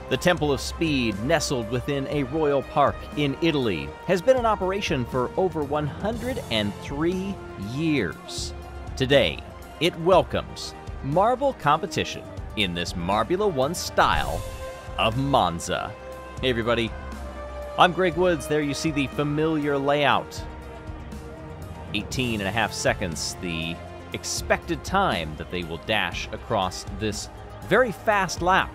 The Temple of Speed, nestled within a royal park in Italy, has been in operation for over 103 years. Today, it welcomes marble competition in this Marbula 1 style of Monza. Hey everybody, I'm Greg Woods. There you see the familiar layout. 18.5 seconds, the expected time that they will dash across this very fast lap.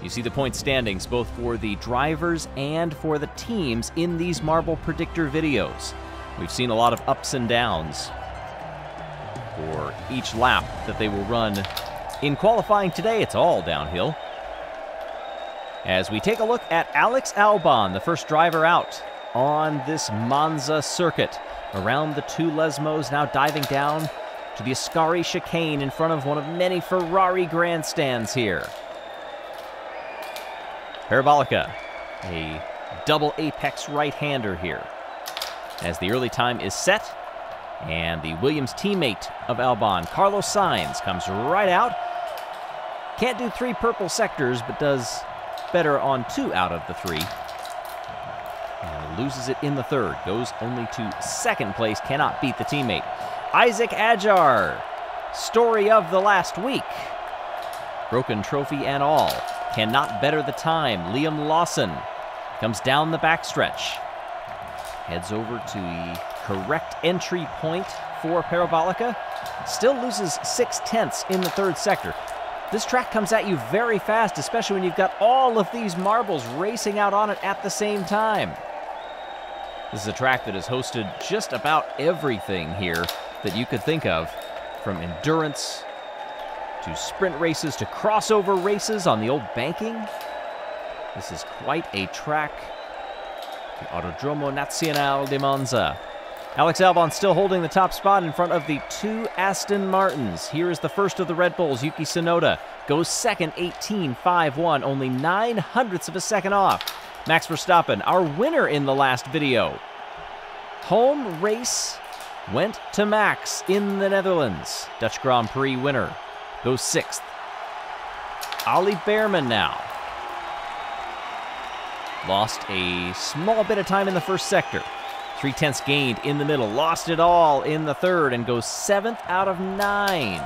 You see the point standings both for the drivers and for the teams in these marble predictor videos. We've seen a lot of ups and downs for each lap that they will run. In qualifying today, it's all downhill. As we take a look at Alex Albon, the first driver out on this Monza circuit. Around the two Lesmos, now diving down to the Ascari chicane in front of one of many Ferrari grandstands here. Parabolica, a double apex right-hander here. As the early time is set, and the Williams teammate of Albon, Carlos Sainz, comes right out. Can't do 3 purple sectors, but does better on 2 out of the 3. And loses it in the third. Goes only to second place. Cannot beat the teammate. Isaac Adjar, story of the last week. Broken trophy and all. Cannot better the time. Liam Lawson comes down the backstretch. Heads over to the correct entry point for Parabolica. Still loses 0.6 in the third sector. This track comes at you very fast, especially when you've got all of these marbles racing out on it at the same time. This is a track that has hosted just about everything here that you could think of, from endurance to sprint races to crossover races on the old banking. This is quite a track. The Autodromo Nazionale di Monza. Alex Albon still holding the top spot in front of the 2 Aston Martins. Here is the first of the Red Bulls, Yuki Tsunoda. Goes second, 18.51, only 0.09 of a second off. Max Verstappen, our winner in the last video. Home race went to Max in the Netherlands. Dutch Grand Prix winner. Goes 6th. Ollie Bearman now. Lost a small bit of time in the first sector. 0.3 gained in the middle. Lost it all in the third and goes 7th out of 9.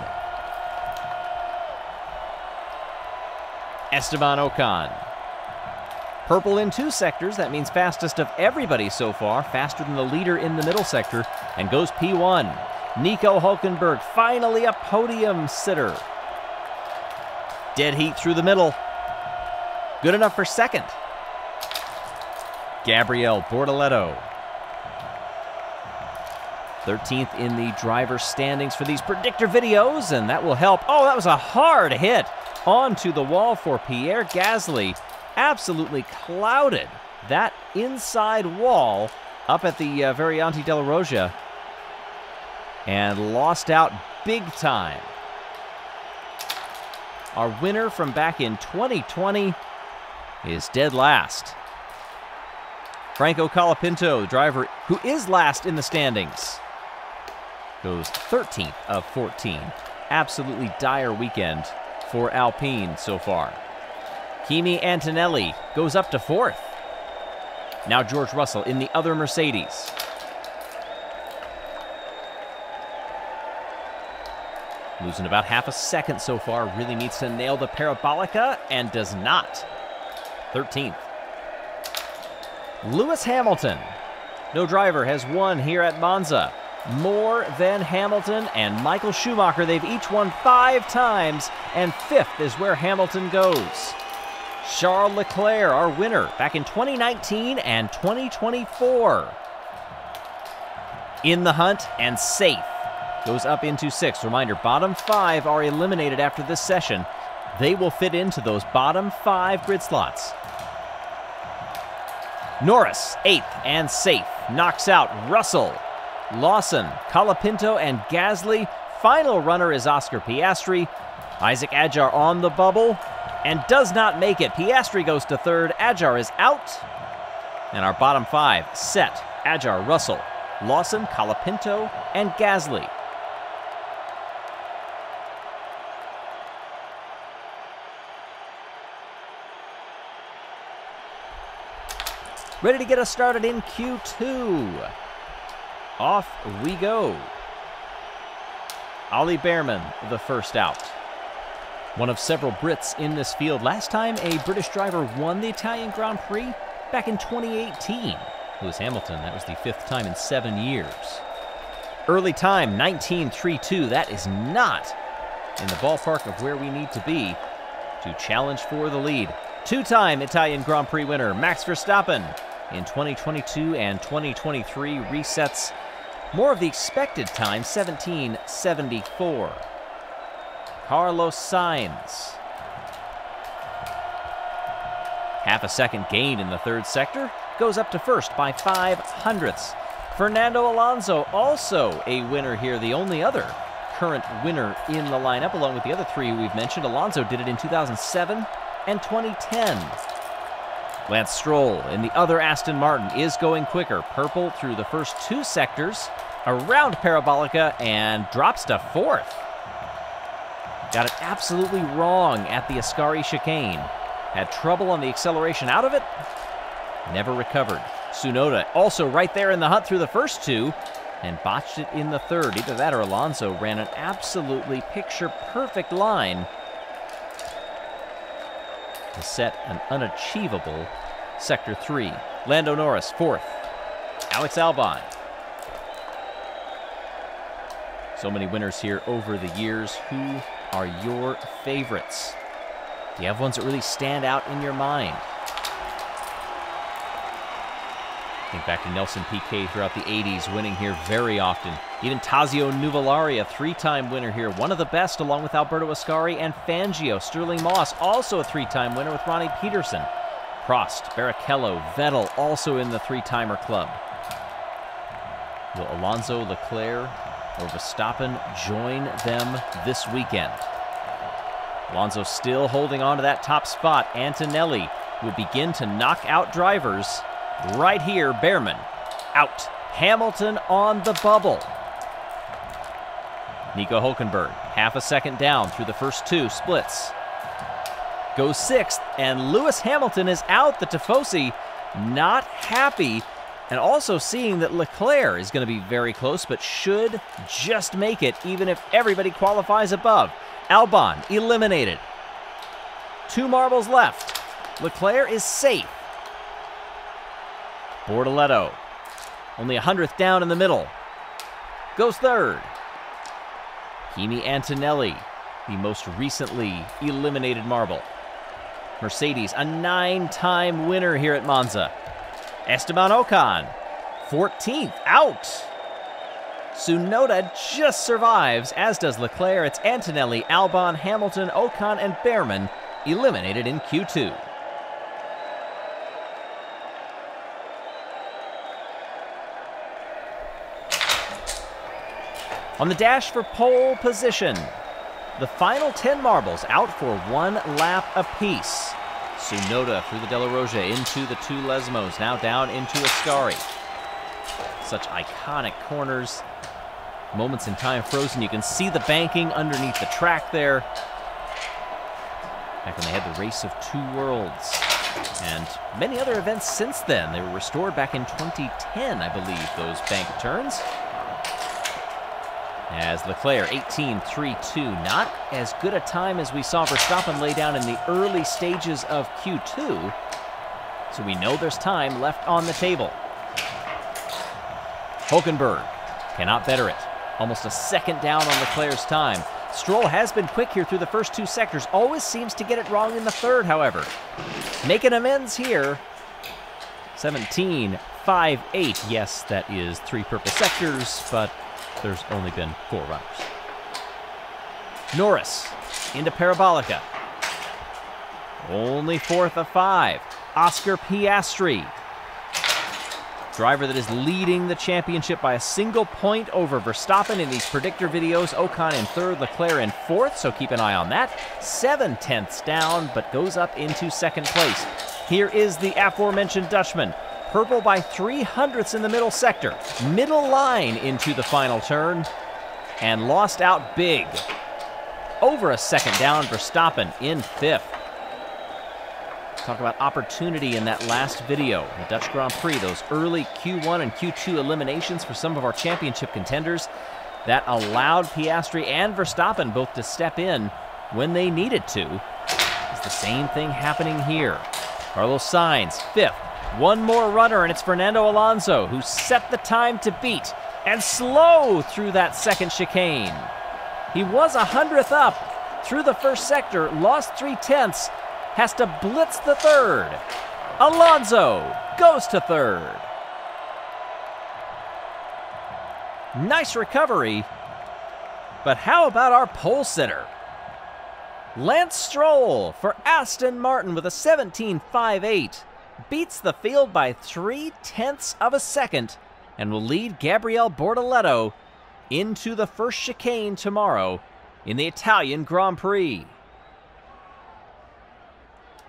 Esteban Ocon. Purple in 2 sectors. That means fastest of everybody so far. Faster than the leader in the middle sector. And goes P1. Nico Hulkenberg, finally a podium sitter. Dead heat through the middle. Good enough for second. Gabriel Bortoleto. 13th in the driver standings for these predictor videos, and that will help. Oh, that was a hard hit onto the wall for Pierre Gasly. Absolutely clouded that inside wall up at the Variante della Roggia and lost out big time. Our winner from back in 2020 is dead last. Franco Colapinto, the driver who is last in the standings, goes 13th of 14. Absolutely dire weekend for Alpine so far. Kimi Antonelli goes up to 4th. Now George Russell in the other Mercedes. Losing about 0.5 second so far. Really needs to nail the Parabolica and does not. 13th. Lewis Hamilton. No driver has won here at Monza. More than Hamilton and Michael Schumacher. They've each won 5 times, and 5th is where Hamilton goes. Charles Leclerc, our winner, back in 2019 and 2024. In the hunt and safe. Goes up into 6th. Reminder, bottom 5 are eliminated after this session. They will fit into those bottom 5 grid slots. Norris, 8th and safe. Knocks out Russell, Lawson, Colapinto, and Gasly. Final runner is Oscar Piastri. Isaac Adjar on the bubble and does not make it. Piastri goes to 3rd. Adjar is out. And our bottom 5 set. Adjar, Russell, Lawson, Colapinto, and Gasly. ready to get us started in Q2. Off we go. Ollie Bearman, the first out. One of several Brits in this field. Last time a British driver won the Italian Grand Prix back in 2018. Lewis Hamilton, that was the 5th time in 7 years. Early time, 19.32. That is not in the ballpark of where we need to be to challenge for the lead. 2-time Italian Grand Prix winner Max Verstappen in 2022 and 2023 resets more of the expected time, 17.74. Carlos Sainz. Half a second gain in the third sector, goes up to first by 0.05. Fernando Alonso, also a winner here, the only other current winner in the lineup, along with the other 3 we've mentioned. Alonso did it in 2007 and 2010. Lance Stroll in the other Aston Martin is going quicker. Purple through the first 2 sectors, around Parabolica, and drops to 4th. Got it absolutely wrong at the Ascari chicane. Had trouble on the acceleration out of it. Never recovered. Tsunoda also right there in the hunt through the first 2 and botched it in the third. Either that or Alonso ran an absolutely picture-perfect line to set an unachievable Sector 3. Lando Norris, 4th. Alex Albon. So many winners here over the years. Who are your favorites? Do you have ones that really stand out in your mind? Think back to Nelson Piquet throughout the 80s, winning here very often. Even Tazio Nuvolari, a 3-time winner here, one of the best, along with Alberto Ascari and Fangio. Sterling Moss, also a 3-time winner with Ronnie Peterson. Prost, Barrichello, Vettel, also in the 3-timer club. Will Alonso, Leclerc, or Verstappen join them this weekend? Alonso still holding on to that top spot. Antonelli will begin to knock out drivers right here. Bearman out. Hamilton on the bubble. Nico Hülkenberg, half a second down through the first 2 splits. Goes 6th, and Lewis Hamilton is out. The Tifosi not happy, and also seeing that Leclerc is going to be very close, but should just make it, even if everybody qualifies above. Albon eliminated. 2 marbles left. Leclerc is safe. Bortoletto, only 100th down in the middle. Goes 3rd. Kimi Antonelli, the most recently eliminated marble. Mercedes, a 9-time winner here at Monza. Esteban Ocon, 14th, out. Tsunoda just survives, as does Leclerc. It's Antonelli, Albon, Hamilton, Ocon, and Bearman eliminated in Q2. On the dash for pole position, the final 10 marbles out for 1 lap apiece. Tsunoda through the Della Roja into the 2 Lesmos, now down into Ascari. Such iconic corners. Moments in time frozen. You can see the banking underneath the track there. Back when they had the race of 2 worlds. And many other events since then. They were restored back in 2010, I believe, those bank turns. As Leclerc, 18.32. Not as good a time as we saw Verstappen lay down in the early stages of Q2. So we know there's time left on the table. Hülkenberg cannot better it. Almost a second down on Leclerc's time. Stroll has been quick here through the first 2 sectors. Always seems to get it wrong in the third, however. Making amends here. 17.58. Yes, that is 3 purple sectors, but there's only been 4 runners. Norris into Parabolica. Only 4th of 5. Oscar Piastri. Driver that is leading the championship by a single point over Verstappen in these predictor videos. Ocon in 3rd, Leclerc in 4th, so keep an eye on that. 7/10ths down, but goes up into 2nd place. Here is the aforementioned Dutchman. Purple by 0.03 in the middle sector. Middle line into the final turn. And lost out big. Over a second down, Verstappen in 5th. Talk about opportunity in that last video. The Dutch Grand Prix, those early Q1 and Q2 eliminations for some of our championship contenders that allowed Piastri and Verstappen both to step in when they needed to. It's the same thing happening here. Carlos Sainz, 5th. One more runner, and it's Fernando Alonso, who set the time to beat and slow through that second chicane. He was 100th up through the first sector, lost 3/10, has to blitz the third. Alonso goes to third. Nice recovery, but how about our pole sitter? Lance Stroll for Aston Martin with a 17.58 beats the field by 0.3 of a second and will lead Gabriele Bortoleto into the first chicane tomorrow in the Italian Grand Prix.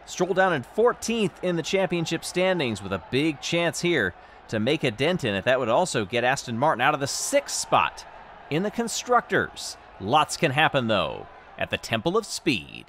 Stroll down in 14th in the championship standings with a big chance here to make a dent in it. That would also get Aston Martin out of the 6th spot in the Constructors. Lots can happen, though, at the Temple of Speed.